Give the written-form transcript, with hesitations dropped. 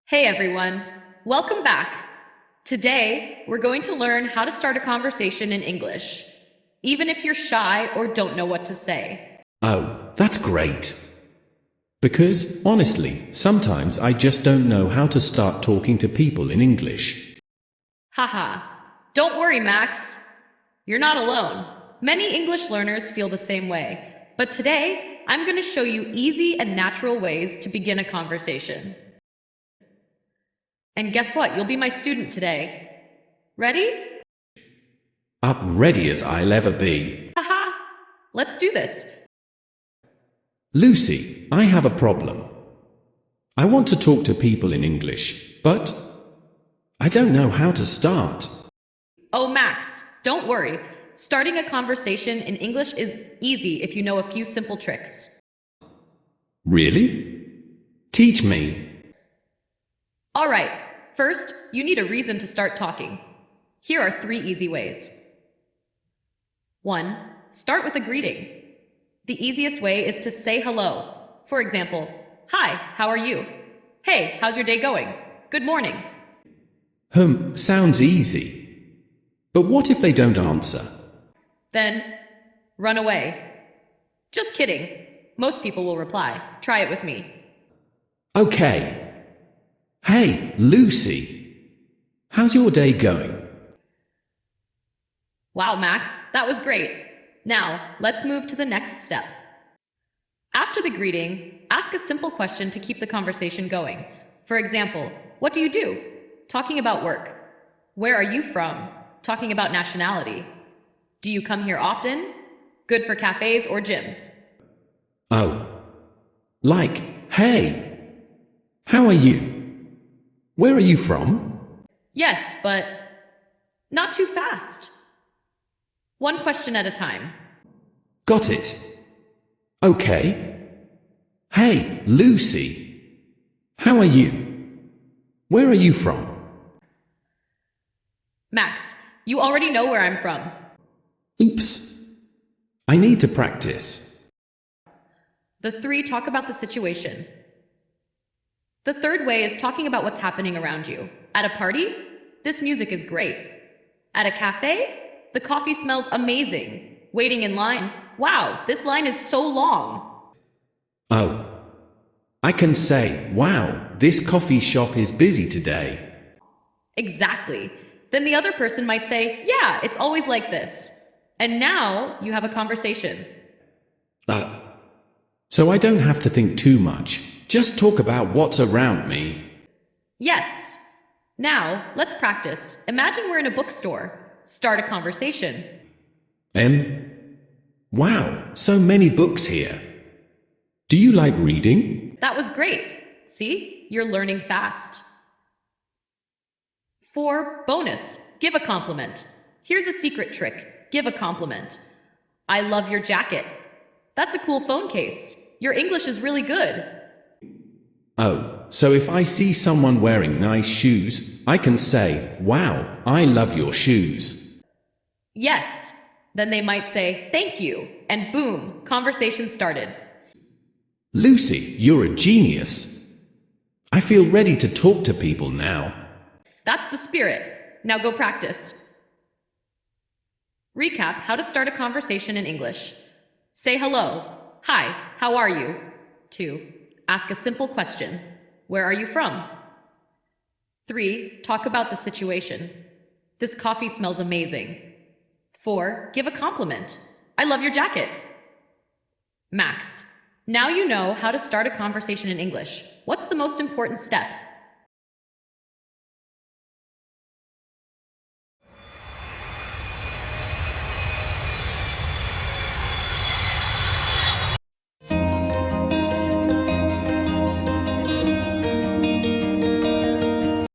Hey everyone, welcome back. Today, we're going to learn how to start a conversation in English, even if you're shy or don't know what to say. Oh, that's great. Because, honestly, sometimes I just don't know how to start talking to people in English. Haha, don't worry, Max. You're not alone. Many English learners feel the same way. But today, I'm going to show you easy and natural ways to begin a conversation. And guess what? You'll be my student today. Ready? Up ready as I'll ever be. Haha, let's do this. Lucy, I have a problem. I want to talk to people in English, but I don't know how to start. Oh, Max, don't worry. Starting a conversation in English is easy if you know a few simple tricks. Really? Teach me. All right, first, you need a reason to start talking. Here are 3 easy ways. 1. Start with a greeting. The easiest way is to say hello. For example, hi, how are you? Hey, how's your day going? Good morning. Sounds easy. But what if they don't answer? Then, run away. Just kidding. Most people will reply. Try it with me. Okay. Hey, Lucy. How's your day going? Wow, Max, that was great. Now, let's move to the next step. After the greeting, ask a simple question to keep the conversation going. For example, what do you do? Talking about work. Where are you from? Talking about nationality. Do you come here often? Good for cafes or gyms. Oh. Like, hey. How are you? Where are you from? Yes, but not too fast. One question at a time. Got it. Okay. Hey, Lucy. How are you? Where are you from? Max, you already know where I'm from. Oops. I need to practice. The 3 talk about the situation. The third way is talking about what's happening around you. At a party, this music is great. At a cafe, the coffee smells amazing. Waiting in line, wow, this line is so long. Oh. I can say, wow, this coffee shop is busy today. Exactly. Then the other person might say, yeah, it's always like this. And now you have a conversation. So I don't have to think too much. Just talk about what's around me. Yes. Now, let's practice. Imagine we're in a bookstore. Start a conversation. Wow, so many books here. Do you like reading? That was great. See, you're learning fast. 4. Bonus. Give a compliment. Here's a secret trick. Give a compliment. I love your jacket. That's a cool phone case. Your English is really good. Oh, so if I see someone wearing nice shoes, I can say, wow, I love your shoes. Yes. Then they might say, thank you. And boom, conversation started. Lucy, you're a genius. I feel ready to talk to people now. That's the spirit. Now go practice. Recap how to start a conversation in English. Say hello. Hi, how are you? 2. Ask a simple question. Where are you from? 3. Talk about the situation. This coffee smells amazing. 4. Give a compliment. I love your jacket. Max, now you know how to start a conversation in English. What's the most important step?